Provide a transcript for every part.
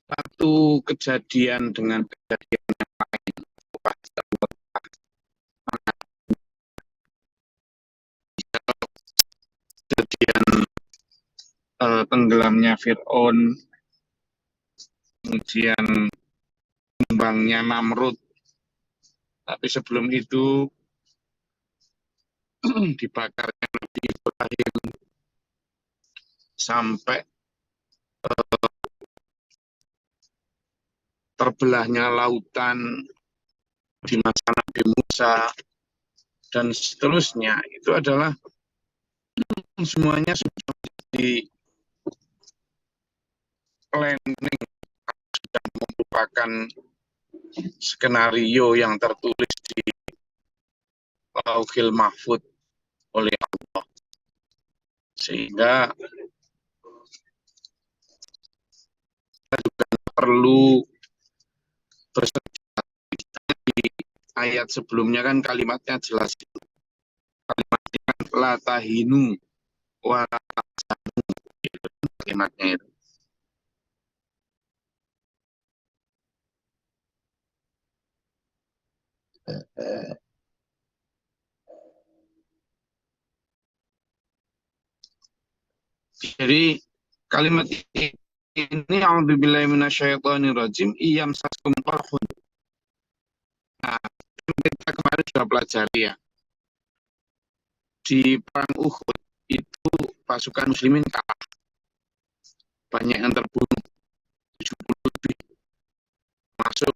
satu kejadian dengan kejadian yang lain. Kejadian tenggelamnya Fir'aun, kemudian kembangnya Namrud. Tapi sebelum itu dibakarnya Nabi Ibrahim, sampai terbelahnya lautan di masa Nabi Musa, dan seterusnya. Itu adalah semuanya sudah di planning, sudah merupakan skenario yang tertulis di Lauhil Mahfud oleh Allah. Sehingga kita juga perlu bersedia. Di ayat sebelumnya kan kalimatnya jelas. Kalimatnya kan la tahinu wa la tahzanu, kalimatnya itu. Jadi kalimat ini a'udzubillahi minasyaitonirrajim iyam saskum qarhun. Nah, kita kemarin sudah pelajari ya. Di perang Uhud itu pasukan muslimin kalah. Banyak yang terbunuh, 70 lebih. Masuk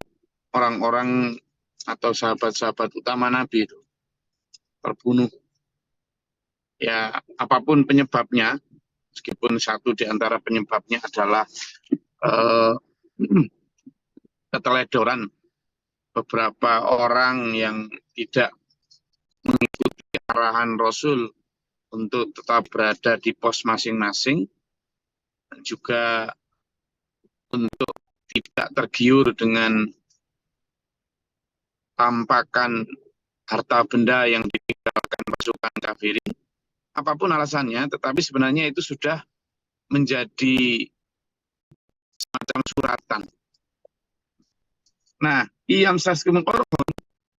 orang-orang atau sahabat-sahabat utama Nabi itu terbunuh. Ya, apapun penyebabnya, meskipun satu di antara penyebabnya adalah keteledoran beberapa orang yang tidak mengikuti arahan Rasul untuk tetap berada di pos masing-masing, dan juga untuk tidak tergiur dengan tampakan harta benda yang ditinggalkan pasukan kafirin. Apapun alasannya, tetapi sebenarnya itu sudah menjadi semacam suratan. Nah, iyam saskum qarhun,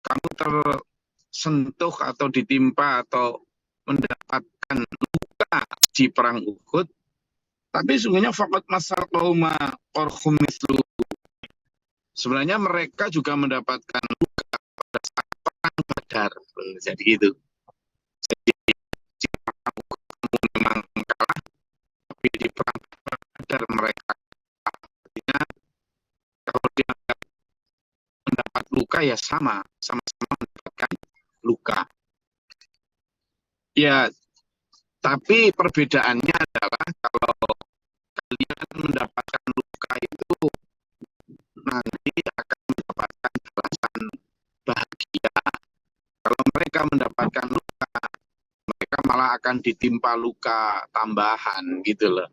kamu tersentuh atau ditimpa atau mendapatkan luka di perang Uhud, tapi sungguhnya faqad masal qauma qarhum mislu. Sebenarnya mereka juga mendapatkan luka pada saat perang Badar. Jadi gitu. Jadi di perang Uhud memang kalah, tapi di perang Badar mereka kalah. Artinya kalau dia mendapat luka ya sama-sama mendapatkan luka. Ya, tapi perbedaannya adalah kalau kalian mendapatkan luka itu nanti akan mendapatkan balasan bahagia. Kalau mereka mendapatkan luka, mereka malah akan ditimpa luka tambahan gitu loh.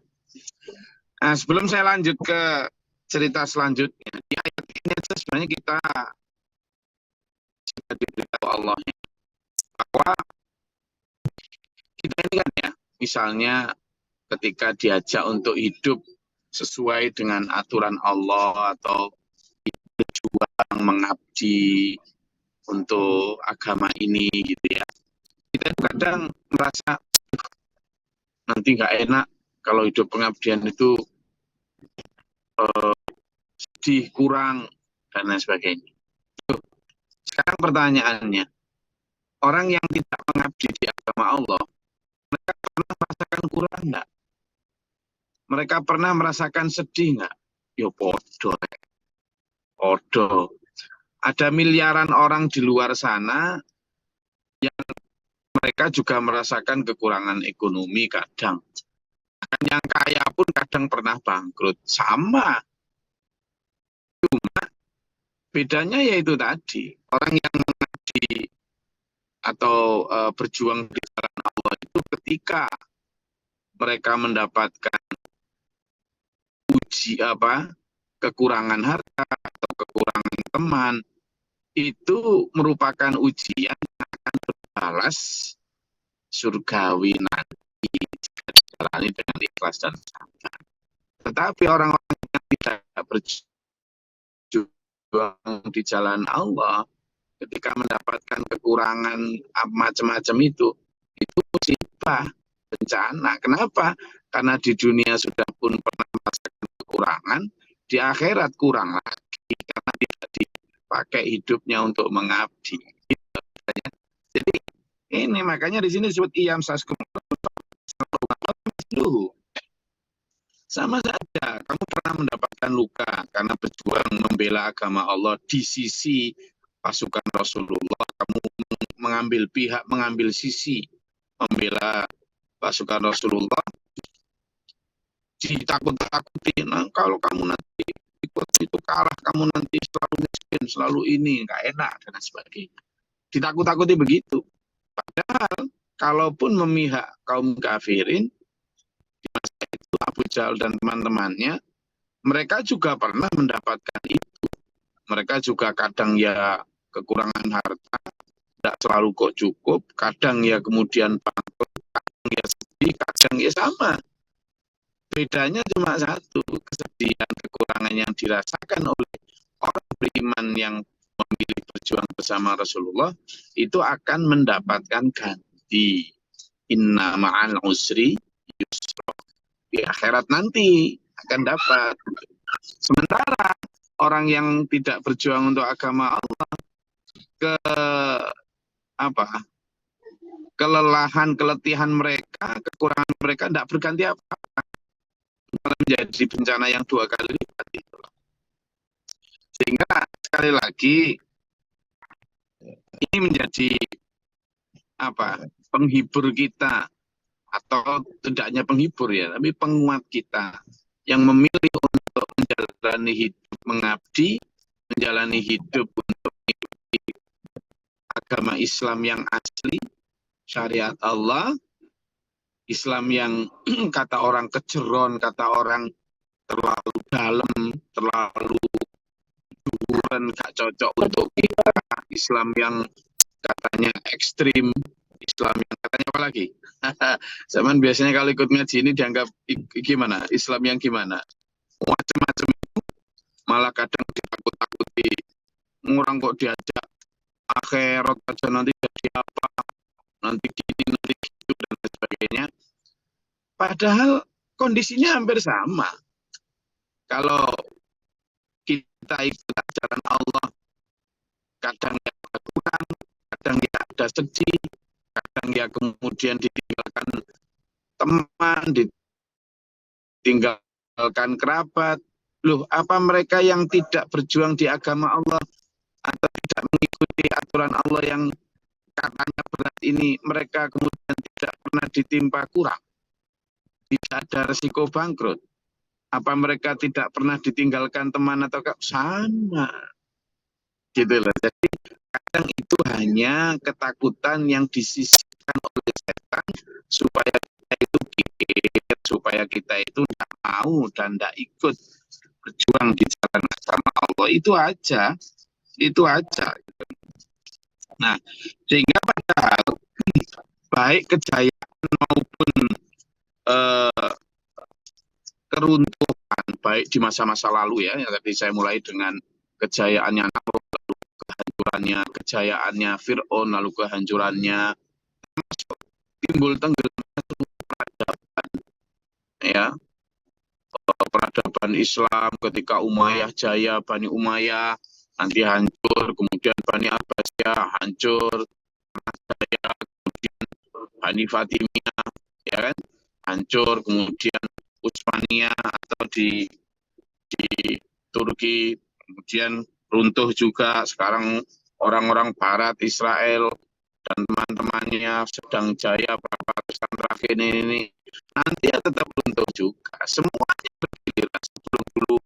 Nah, sebelum saya lanjut ke cerita selanjutnya, di ayat ini sebenarnya kita sudah diberitahu Allah bahwa kita ini kan ya, misalnya ketika diajak untuk hidup sesuai dengan aturan Allah atau berjuang mengabdi untuk agama ini gitu ya. Kita kadang merasa nanti nggak enak kalau hidup pengabdian itu sedih, kurang, dan lain sebagainya. Sekarang pertanyaannya, orang yang tidak mengabdi di agama Allah, mereka pernah merasakan kurang nggak? Mereka pernah merasakan sedih nggak? Yo podo. Ada miliaran orang di luar sana yang mereka juga merasakan kekurangan ekonomi kadang. Dan yang kaya pun kadang pernah bangkrut. Sama. Cuma bedanya yaitu tadi. Orang yang mengabdi atau berjuang di jalan Allah itu ketika mereka mendapatkan kekurangan harta atau kekurangan teman, itu merupakan ujian yang akan berbalas surgawi nanti jika dijalani dengan ikhlas dan sabar. Tetapi orang-orang yang tidak berjuang di jalan Allah, ketika mendapatkan kekurangan macam-macam itu musibah, bencana. Kenapa? Karena di dunia sudah pun pernah merasakan kekurangan, di akhirat kurang lagi karena tidak dipakai hidupnya untuk mengabdi. Jadi ini makanya di sini disebut iyam saskum dulu. Sama saja, kamu pernah mendapatkan luka karena berjuang membela agama Allah di sisi pasukan Rasulullah. Kamu mengambil pihak, mengambil sisi membela pasukan Rasulullah, ditakut-takuti. Nah, kalau kamu nanti ikut itu kalah, kamu nanti selalu miskin, selalu ini, nggak enak, dan sebagainya. Ditakut-takuti begitu. Padahal, kalaupun memihak kaum kafirin, di masa itu Abu Jahal dan teman-temannya, mereka juga pernah mendapatkan itu. Mereka juga kadang ya kekurangan harta, tidak selalu kok cukup, kadang ya kemudian bangkrut, kadang ya sedih, kadang ya sama. Bedanya cuma satu, kesedihan, kekurangan yang dirasakan oleh orang beriman yang memilih berjuang bersama Rasulullah, itu akan mendapatkan ganti. Inna ma'al usri yusra. Di akhirat nanti akan dapat. Sementara orang yang tidak berjuang untuk agama Allah, ke apa kelelahan, keletihan mereka, kekurangan mereka tidak berganti apa, malah menjadi bencana yang dua kali lipat. Sehingga sekali lagi ini menjadi penghibur kita, atau tidaknya penghibur ya, tapi penguat kita yang memilih untuk menjalani hidup mengabdi, menjalani hidup untuk mengikuti agama Islam yang asli, syariat Allah, Islam yang kata orang kejeron, kata orang terlalu dalam, terlalu duren, gak cocok untuk kita. Islam yang katanya ekstrim, Islam yang katanya apa lagi? Zaman biasanya kalau ikut ngaji ini dianggap gimana? Islam yang gimana? Macam-macam, malah kadang ditakut-takuti. Orang kok diajak akhirat aja nanti jadi apa? Nanti gini, nanti gitu, dan sebagainya. Padahal kondisinya hampir sama. Kalau kita ikut ajaran Allah, kadang ya kurang, kadang ya ada sedih, kadang ya kemudian ditinggalkan teman, ditinggalkan kerabat. Loh, apa mereka yang tidak berjuang di agama Allah atau tidak mengikuti aturan Allah yang katanya berat ini, mereka kemudian tidak pernah ditimpa kurang, tidak ada resiko bangkrut? Apa mereka tidak pernah ditinggalkan teman atau sama? Gitu loh. Jadi kadang itu hanya ketakutan yang disisihkan oleh setan supaya kita itu gigit, supaya kita itu tidak mau dan tidak ikut berjuang di jalan agama Allah. Itu aja, itu aja. Nah, sehingga padahal baik kejayaan maupun keruntuhan, baik di masa-masa lalu ya, yang tadi saya mulai dengan kejayaannya Namrud, lalu kehancurannya, kejayaannya Fir'aun, lalu kehancurannya, timbul tenggelamnya peradaban, ya, peradaban Islam ketika Umayyah jaya, Bani Umayyah nanti hancur, kemudian Bani Abbasiyah hancur, jaya, kemudian Bani Fatimiyah, ya kan, hancur, kemudian Utsmaniyah atau di Turki, kemudian runtuh juga. Sekarang orang-orang Barat, Israel dan teman-temannya sedang jaya beberapa tahun terakhir ini, nanti ya tetap runtuh juga. Semuanya bergiliran. Sebelum dulu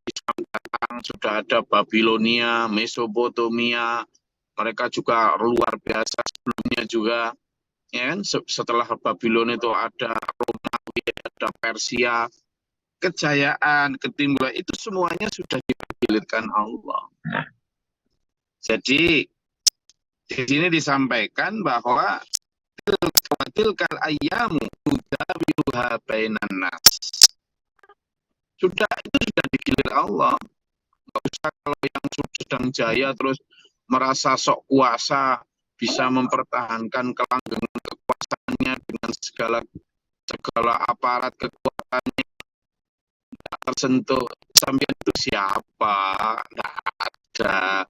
Islam datang sudah ada Babilonia, Mesopotamia, mereka juga luar biasa sebelumnya juga. Ya kan? Setelah Babylon itu ada Romawi, ada Persia, kejayaan, ketimbulan itu semuanya sudah dipergilirkan Allah. Jadi di sini disampaikan bahwa tilkal ayyamu nudawiluha bainan nas. Sudah itu sudah digilir Allah. Nggak usah kalau yang sedang jaya terus merasa sok kuasa bisa mempertahankan kelanggengan kekuasaannya dengan segala segala aparat kekuatannya tersentuh. Sampai itu siapa? Nggak ada.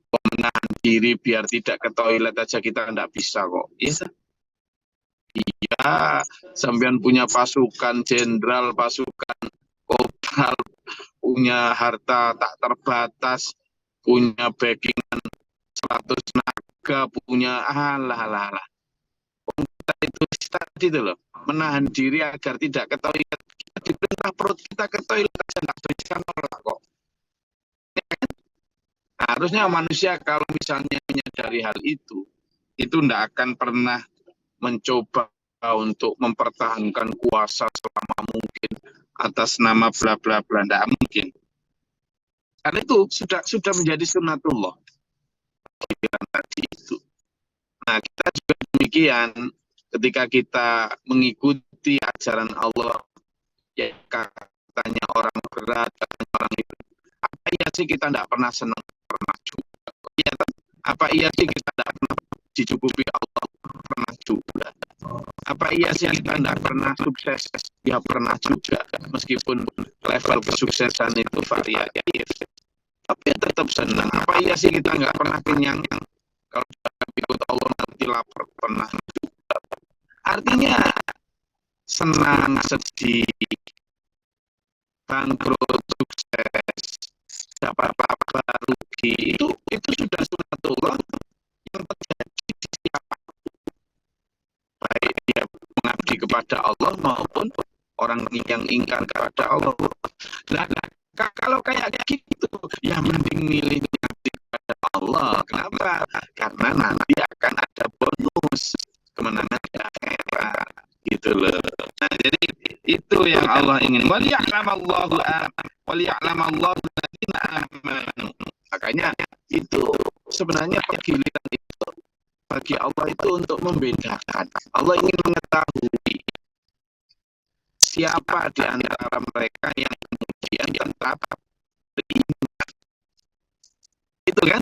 Menahan diri biar tidak ke toilet aja kita nggak bisa kok. Iya, sampean punya pasukan jenderal, pasukan kopral, punya harta tak terbatas, punya backingan 100 naga, punya alah. Kita itu tadi itu loh, menahan diri agar tidak ke toilet. Kita diperintah perut kita ke toilet aja nggak bisa nolak kok. Harusnya manusia kalau misalnya menyadari hal itu tidak akan pernah mencoba untuk mempertahankan kuasa selama mungkin atas nama bla bla bla, tidak mungkin. Karena itu sudah menjadi sunnatullah tadi itu. Nah, kita juga demikian ketika kita mengikuti ajaran Allah, ya katanya orang berat, katanya orang itu. Apa iya sih kita tidak pernah senang, pernah juga. Ya, apa iya sih kita tidak pernah dicukupi Allah, pernah juga. Apa iya sih kita tidak pernah sukses? Ya pernah juga, meskipun level kesuksesan itu variatif. Tapi tetap senang. Apa iya sih kita nggak pernah kenyang? Kalau ikut Allah nanti lapar, pernah juga. Artinya senang, sedih, bangkrut, sukses, dapat apa rugi, itu sudah sunnatullah yang terjadi di siapa, baik dia mengabdi kepada Allah maupun orang yang ingkar kepada Allah. Nah, kalau kayak gitu, ya mending milih mengabdi kepada Allah. Kenapa? Karena nanti akan ada bonus kemenangan di akhirat, gitu loh. Nah, jadi itu yang Allah ingin. Waliya'lamallahu alladziina aamanu. Makanya itu sebenarnya pagiliran itu bagi Allah itu untuk membedakan. Allah ingin mengetahui siapa di antara mereka yang kemudian tetap beriman. Itu kan?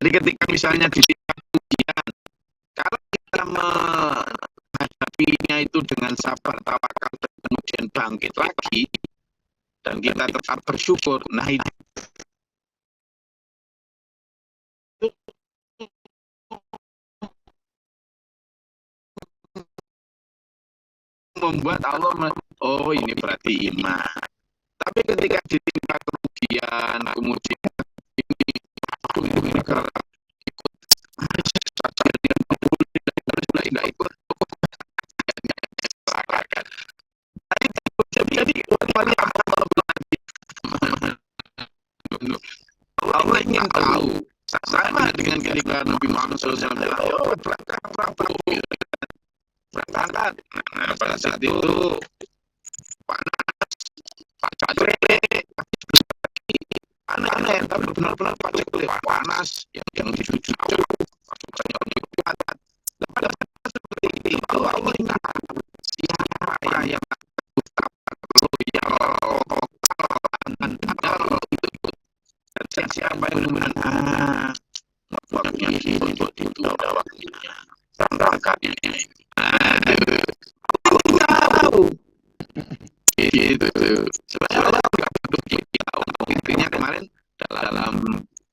Jadi ketika misalnya di tingkat ujian, kalau kita menghadapinya itu dengan sabar, tawakal, dan kemudian bangkit lagi, dan kita tetap bersyukur, nah itu membuat Allah, oh ini berarti iman. Tapi ketika di tingkat kerugian, kemudian ini karena ikut saja dengan tidak ikut, jadi Allah ingin tahu. Sama dengan ketika Nabi Muhammad SAW berangkat. Nah, pada saat itu Pak Cakre aneh, tapi benar-benar Pak Cakre panas yang dicuci pasukannya kuat. Pada saat seperti itu Allah ingat siapa yang dan siapa yang benar waktunya untuk itu ada waktunya berangkatnya. Tahu gitu. Sebenarnya Allah nggak butuh kita untuk intinya kemarin dalam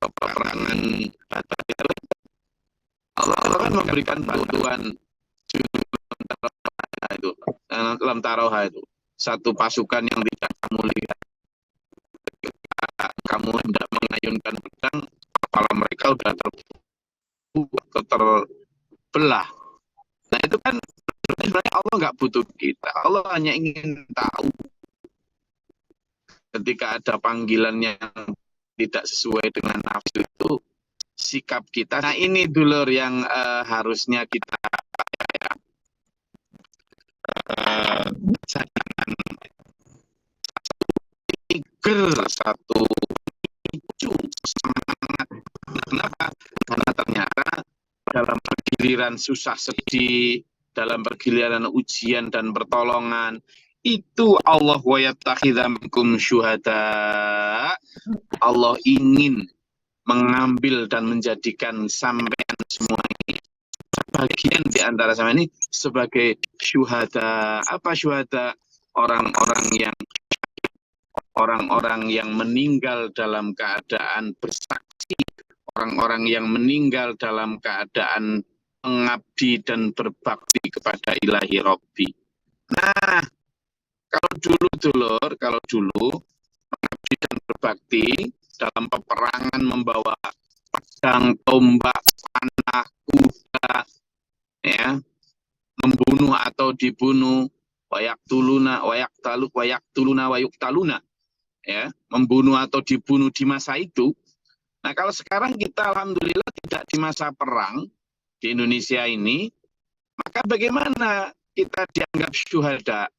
peperangan Badar Allah kan memberikan bantuan itu dalam taroha itu satu pasukan yang tidak kamu lihat, kamu hendak mengayunkan pedang, kepala mereka udah terbelah. Nah itu kan sebenarnya Allah nggak butuh kita, Allah hanya ingin tahu ketika ada panggilan yang tidak sesuai dengan nafsu itu sikap kita. Nah ini dulur yang harusnya kita jadikan satu picu semangat. Kenapa? Karena ternyata dalam pergiliran susah sedih, dalam pergiliran ujian dan pertolongan, itu Allah wa yattakhidha minkum syuhada. Allah ingin mengambil dan menjadikan sampean semua ini bagian di antara sama ini sebagai syuhada. Apa syuhada? Orang-orang yang meninggal dalam keadaan bersaksi, orang-orang yang meninggal dalam keadaan mengabdi dan berbakti kepada ilahi Rabbi. Nah, kalau dulu mengabdi dan berbakti dalam peperangan membawa pedang, tombak, panah, kuda, ya, membunuh atau dibunuh, wayaktaluna, ya, membunuh atau dibunuh di masa itu. Nah, kalau sekarang kita alhamdulillah tidak di masa perang di Indonesia ini, maka bagaimana kita dianggap syuhada?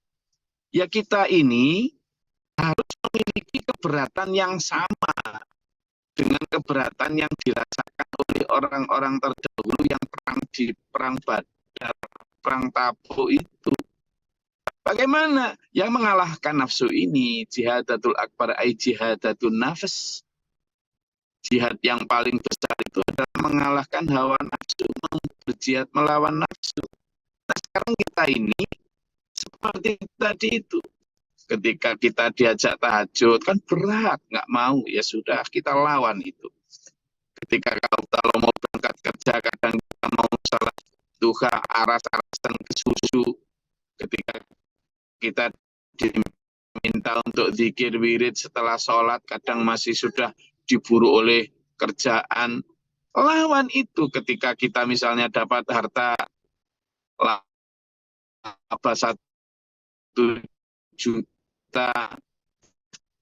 Ya kita ini harus memiliki keberatan yang sama dengan keberatan yang dirasakan oleh orang-orang terdahulu yang perang di perang Badar, perang Tabuk itu. Bagaimana? Yang mengalahkan nafsu ini, jihadatul akbar, jihadatul nafs. Jihad yang paling besar itu adalah mengalahkan hawa nafsu, berjihad melawan nafsu. Nah, sekarang kita ini seperti tadi itu. Ketika kita diajak tahajud, kan berat, nggak mau. Ya sudah, kita lawan itu. Ketika kalau mau berangkat kerja, kadang kita mau salat duha, aras-arasan ke susu. Ketika kita diminta untuk zikir wirid setelah sholat, kadang masih sudah diburu oleh kerjaan. Lawan itu ketika kita misalnya dapat harta laba 1 juta,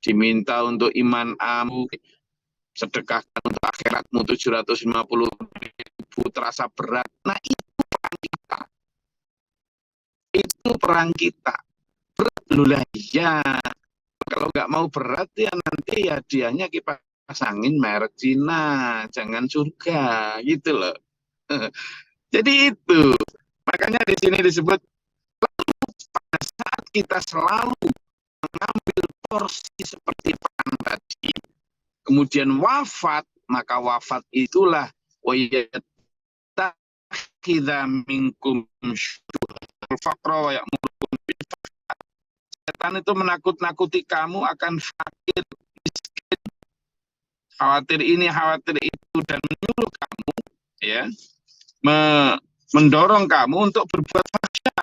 diminta untuk iman amu, sedekahkan untuk akhiratmu 750.000, terasa berat. Nah, itu perang kita. Itu perang kita. Berat lulah ya. Kalau nggak mau berat ya nanti ya dianya kipas angin merek Cina, jangan surga, gitu loh. Jadi itu. Makanya di sini disebut pada saat kita selalu mengambil porsi seperti perang tadi, kemudian wafat, maka wafat itulah wayattakhidha minkum syuhadal faqra wa ya'murukum bil fahsya. Setan itu menakut-nakuti kamu akan fakir, miskin, khawatir ini, khawatir itu, dan menyuruh kamu, ya, mendorong kamu untuk berbuat fahsya.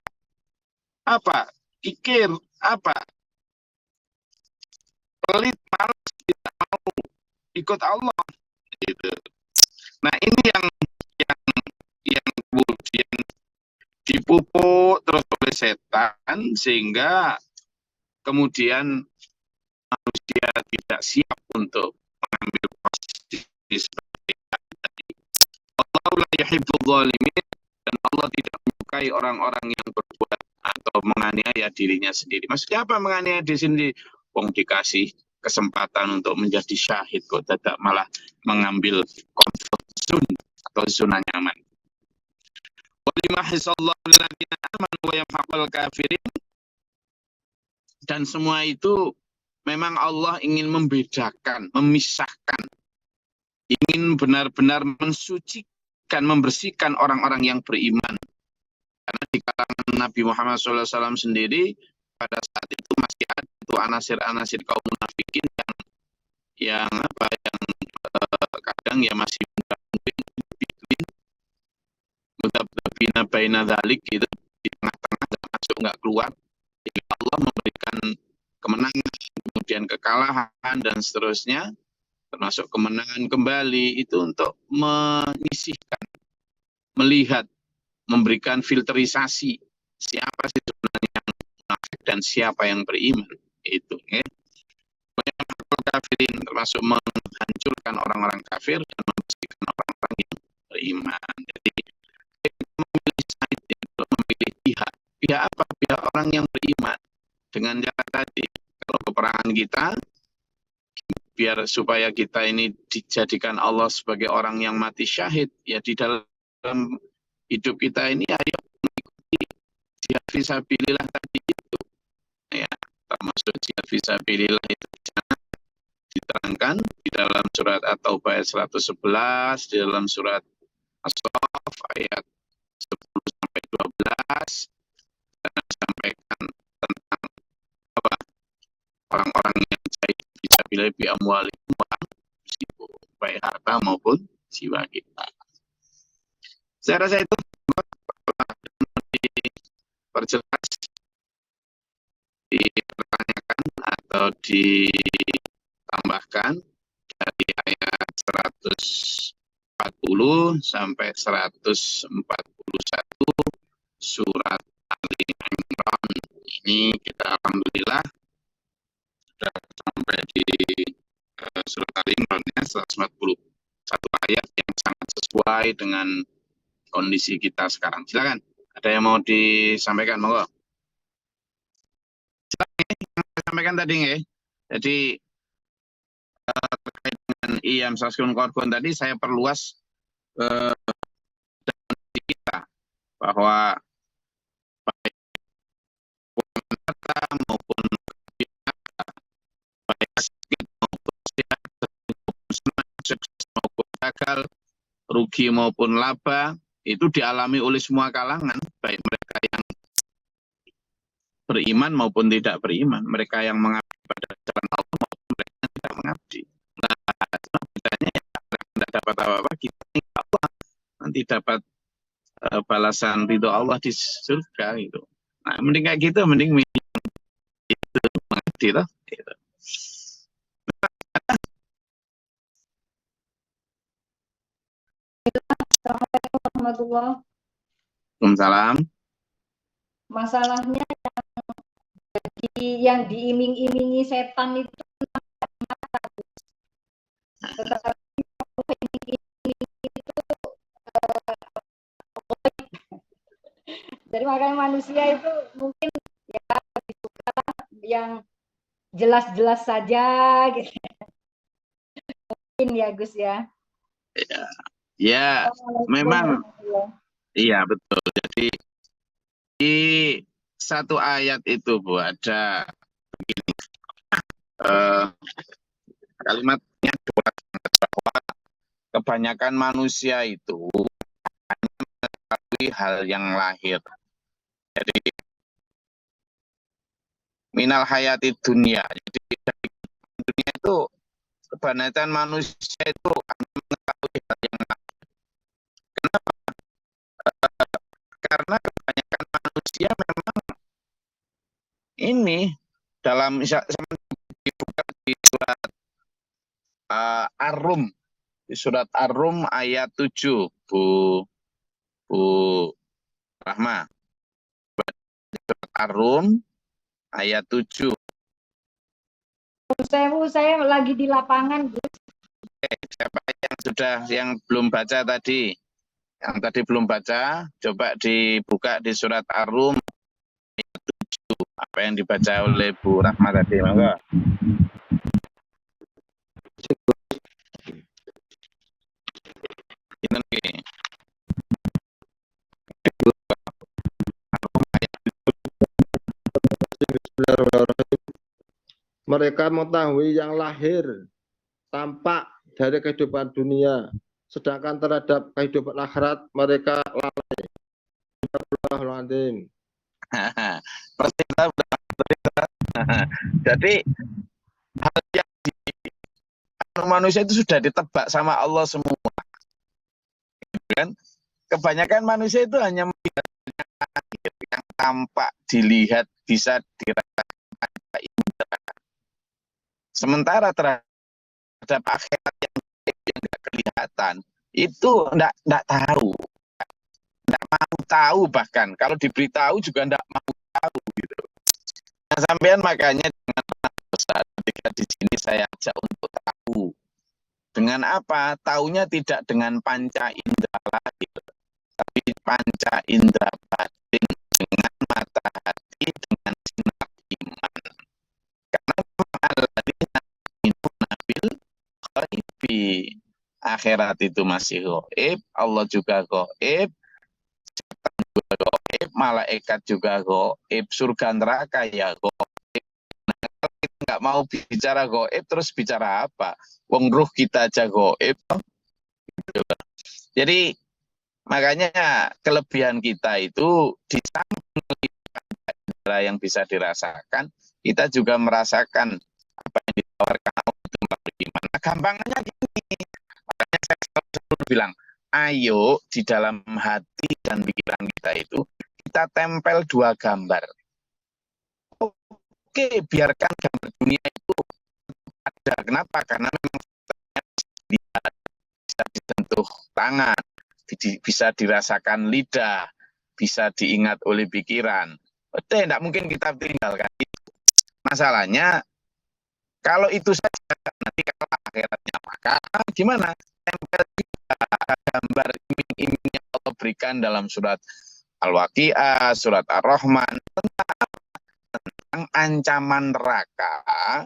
Apa? Kikir, apa? Pelit, malas, tidak mau ikut Allah. Gitu. Nah, ini yang kemudian dipupuk terus oleh setan sehingga kemudian manusia tidak siap untuk mengambil posisi seperti tadi. Allah la yuhibbul zalimin, dan Allah tidak menyukai orang-orang yang berbuat atau menganiaya dirinya sendiri. Maksudnya apa menganiaya diri sendiri? Wong dikasih kesempatan untuk menjadi syahid kok tidak malah mengambil comfort zone atau zona nyaman. Dan semua itu memang Allah ingin membedakan, memisahkan, ingin benar-benar mensucikan, membersihkan orang-orang yang beriman. Karena di kalangan Nabi Muhammad SAW sendiri pada saat itu masih ada itu anasir-anasir kaum munafikin yang kadang ya masih mutabina baina dzalik gitu, di tengah-tengah, nggak masuk nggak keluar. Jadi Allah memberikan kemenangan, kemudian kekalahan dan seterusnya, termasuk kemenangan kembali itu untuk menyisihkan, melihat, memberikan filterisasi siapa sih sebenarnya yang munafik dan siapa yang beriman. Itu ya. Kafirin termasuk menghancurkan orang-orang kafir dan membersihkan orang-orang yang beriman. Jadi memilih side, memilih pihak apa? Pihak orang yang beriman. Dengan cara tadi, kalau peperangan kita, biar supaya kita ini dijadikan Allah sebagai orang yang mati syahid, ya di dalam hidup kita ini ayo mengikuti jihad fisabilillah tadi itu, termasuk jihad fisabilillah itu diterangkan di dalam surat At-Taubah ayat 111, di dalam surat As-Saff ayat 10 sampai 12, dan disampaikan tentang apa orang-orang yang jahid fisabilillah bi amwalihim wa anfusihim, baik harta maupun jiwa kita. Saya rasa itu diperjelas, dipertanyakan atau ditambahkan dari ayat 140 sampai 141 surat Ali Imran. Ini kita alhamdulillah sudah sampai di surat Ali Imran ya, 141 ayat yang sangat sesuai dengan kondisi kita sekarang. Silakan, ada yang mau disampaikan, monggo. Sampaikan tadi nggih. Jadi terkait dengan Iyam Saskun Korban tadi saya perluas kita bahwa baik harta maupun baik sakit maupun sehat, sukses maupun gagal, rugi maupun laba, itu dialami oleh semua kalangan, baik mereka yang beriman maupun tidak beriman, mereka yang mengabdi pada jalan Allah maupun mereka yang tidak mengabdi. Nah, bedanya ya, tidak dapat apa-apa, kita Allah nanti dapat balasan ridho Allah di surga itu. Nah, mending kayak gitu, mending itu mengabdi toh. Gitu. Assalamualaikum warahmatullahi wabarakatuh. Waalaikumsalam. Masalahnya yang diiming-imingi setan itu tetapi jadi makanya manusia itu mungkin ya suka yang jelas-jelas saja gitu. Mungkin ya Gus ya. Ya, memang iya betul. Jadi di satu ayat itu Bu ada begini, kalimatnya bahwa kebanyakan manusia itu hanya mengetahui hal yang lahir. Jadi minal hayati dunia. Jadi dari dunia itu kebanyakan manusia itu hanya mengetahui hal yang lahir. Kenapa? Karena kebanyakan manusia memang ini dalam dibuka di surat Ar-Rum, di surat Ar-Rum ayat 7, Bu Rahma. Surat Ar-Rum ayat 7. Saya lagi di lapangan, Gus. Siapa yang belum baca tadi? Yang tadi belum baca, coba dibuka di surat Ar-Rum ayat 7. Apa yang dibaca oleh Bu Rahma tadi, monggo. Mereka mengetahui yang lahir tampak dari kehidupan dunia, sedangkan terhadap kehidupan akhirat mereka lalai. Jadi hal yang manusia itu sudah ditebak sama Allah semua. Kan? Kebanyakan manusia itu hanya melihat yang tampak, dilihat, bisa dirasakan indera. Sementara terhadap akhirat yang tidak kelihatan, itu enggak tahu. Enggak mau tahu, bahkan kalau diberitahu juga enggak mau tahu gitu. Nah, sampean makanya dengan ketika di sini saya ajak untuk tahu. Dengan apa? Taunya tidak dengan panca indera lahir, tapi panca indera batin, dengan mata hati, dengan sinar iman. Karena alladzina yu'minuna bil ghaibi. Akhirat itu masih gaib, Allah juga gaib, setan juga gaib, malaikat juga gaib, surga neraka ya gaib. kita nggak mau bicara goib, terus bicara apa? Wong ruh kita aja goib. Jadi makanya kelebihan kita itu di samping yang bisa dirasakan, kita juga merasakan apa yang ditawarkan Allah itu bagaimana. Gampangnya gini, makanya saya selalu bilang, ayo di dalam hati dan pikiran kita itu kita tempel dua gambar. Oke, biarkan gambar dunia itu ada. Kenapa? Karena memang bisa disentuh tangan, bisa dirasakan lidah, bisa diingat oleh pikiran. Betul, tidak mungkin kita tinggalkan itu. Masalahnya, kalau itu saja, nanti kalau akhiratnya, maka gimana? Tempel juga gambar iming-iming yang Allah berikan dalam surat Al-Waqi'ah, surat Ar-Rahman, tentang ancaman neraka,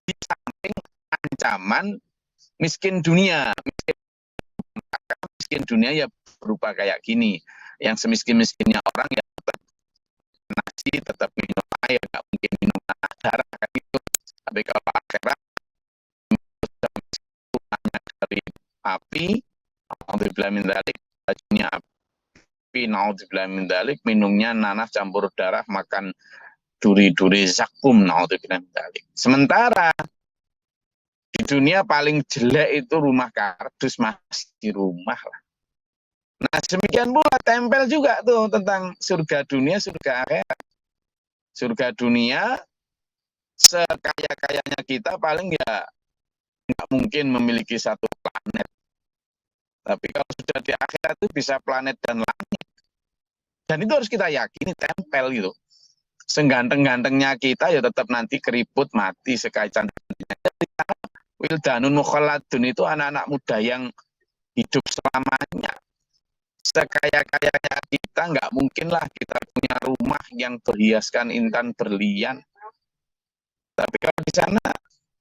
di samping ancaman miskin dunia. Miskin dunia ya berupa kayak gini, yang semiskin-miskinnya orang ya tetap nasi, tetap minum air, nggak mungkin minum darah kan itu. Tapi kalau akhirat dari api, alhamdulillah min dzalik, bajunya api, naudzubillah min dzalik, minumnya nanah campur darah, makan duri-duri zakum, naudzubillah min dzalik. Sementara di dunia paling jelek itu rumah kardus, masih di rumah lah. Nah, demikian pula tempel juga tuh tentang surga dunia, surga akhirat. Surga dunia, sekaya-kayanya kita paling ya nggak mungkin memiliki satu planet. Tapi kalau sudah di akhirat itu bisa planet dan langit. Dan itu harus kita yakini, tempel gitu. Seganteng-gantengnya kita ya tetap nanti keriput, mati, sekaya-cantiknya. Wildanun mukhalladun itu anak-anak muda yang hidup selamanya. Sekaya-kayanya kita nggak mungkin lah kita punya rumah yang berhiaskan intan berlian. Tapi kalau di sana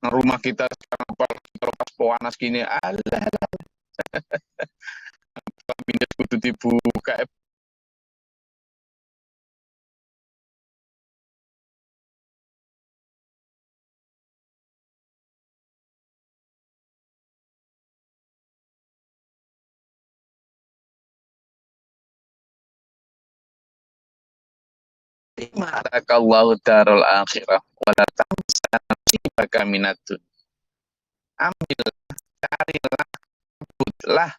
rumah kita sekarang kalau pas panas gini, alah, minus kudu dibuka. Ma'atakallahu darul akhirah wala tamsa nasibaka minatun. Ambillah, carilah, sebutlah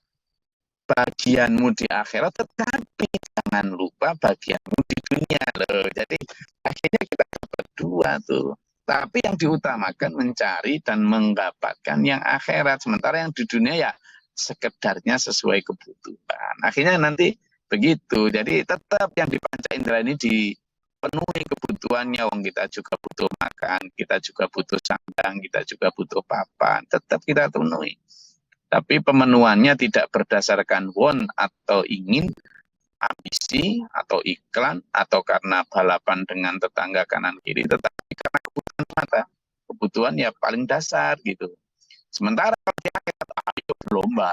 bagianmu di akhirat, tetapi jangan lupa bagianmu di dunia loh. Jadi akhirnya kita berdua tuh. Tapi yang diutamakan mencari dan mendapatkan yang akhirat, sementara yang di dunia ya sekedarnya sesuai kebutuhan. Akhirnya nanti begitu. Jadi tetap yang di panca indera ini dipenuhi kebutuhannya. Wong kita juga butuh makan, kita juga butuh sandang, kita juga butuh papan. Tetap kita penuhi. Tapi pemenuhannya tidak berdasarkan won atau ingin, ambisi atau iklan, atau karena balapan dengan tetangga kanan kiri, tetapi karena kebutuhan mata. Kebutuhan ya paling dasar gitu. Sementara di akhirat ayo berlomba.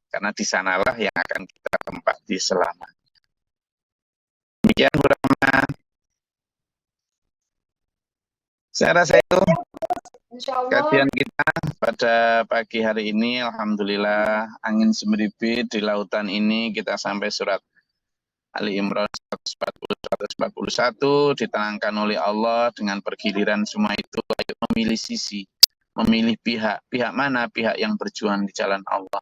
Karena di sanalah yang akan kita tempati selamanya. Demikian Bu Rahma. Saya rasa itu kajian kita pada pagi hari ini. Alhamdulillah angin semeribit di lautan ini, kita sampai surat Ali Imran 140-141 ditenangkan oleh Allah dengan pergiliran semua itu. Ayo memilih sisi, memilih pihak. Pihak mana? Pihak yang berjuang di jalan Allah.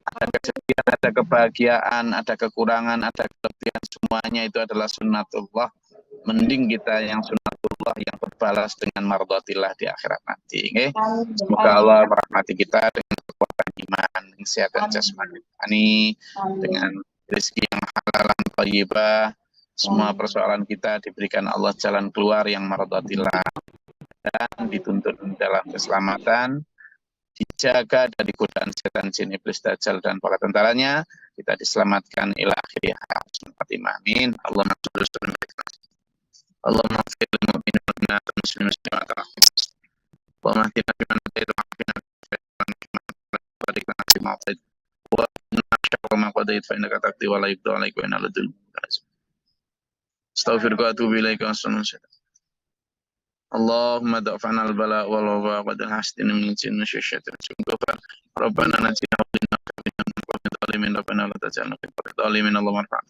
Ada kesedihan, ada kebahagiaan, ada kekurangan, ada kelebihan, semuanya itu adalah sunnatullah. Mending kita yang sunnatullah yang berbalas dengan mardhatillah di akhirat nanti. Okay? Semoga Allah merahmati kita dengan kekuatan iman, kesehatan jasmani, dengan rezeki yang halal dan thayyibah. Semua persoalan kita diberikan Allah jalan keluar yang mardhatillah dan dituntun dalam keselamatan, dijaga dari godaan setan, jin, iblis, dajjal dan para tentaranya. Kita diselamatkan ila akhirih amin. Allahumma sholli wa sallim. Allahumma ighfir lil mu'minina wal mu'minat wal muslimin wal muslimat. Allahumma ihdina fi man hadayta wa afina fi man barik lana fi ma atayt wa qina sharra ma qadayt fa innaka taqdi wa la yuqda alayka wa innaka la tudhillu. Astaghfiruka wa atubu ilaika. اللهم دفعنا البلاء والوباء والحسن من جن الشيطان والكفر ربنا نجنا وقنا من القوم الظالمين ربنا لا تجعلنا في القوم الظالمين اللهم ارفع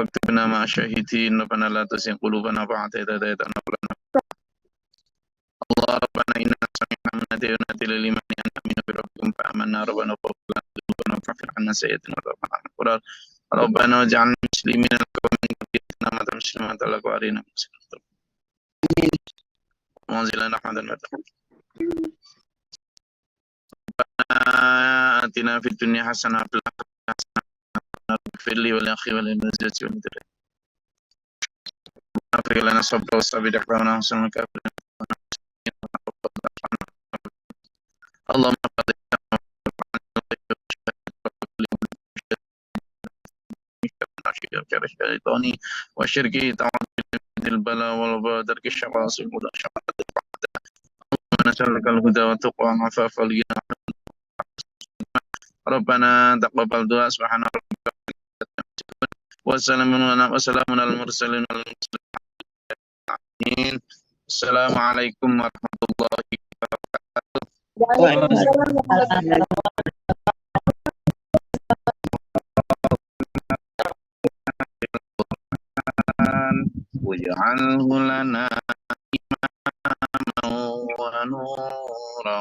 واكتبنا مع الشاهدين ربنا لا تزغ قلوبنا بعد إذ هديتنا وهب لنا الله ربنا إننا سمعنا مناديا ينادي للإيمان أن آمنوا بربكم فآمنا ربنا اغفر لنا ذنوبنا وكفر عنا سيئاتنا وتوفنا مع الأبرار ربنا واجعلنا مسلمين لك ومن ذريتنا أمة مسلمة لك وأرنا مسلمين منزلا رحمة المتقين آتنا في الدنيا حسنة وفي الآخرة حسنة واغفر لي ولأخي وللمزيد والمدرك اغفر لنا الصبر والصبر دعوانا حسن الكافرين اللهم قد الشيطاني وشركه تعظيم البلاء والوباء درك الشقاء سبل الشقاء نسألك الهدى والتقوى والعفاف والغنى ربنا تقبل دعاء سبحان ربك وسلام على المرسلين والمسلمين السلام عليكم ورحمة الله وبركاته. Waalaikumsalam warahmatullahi واجعله لنا إماما ونورا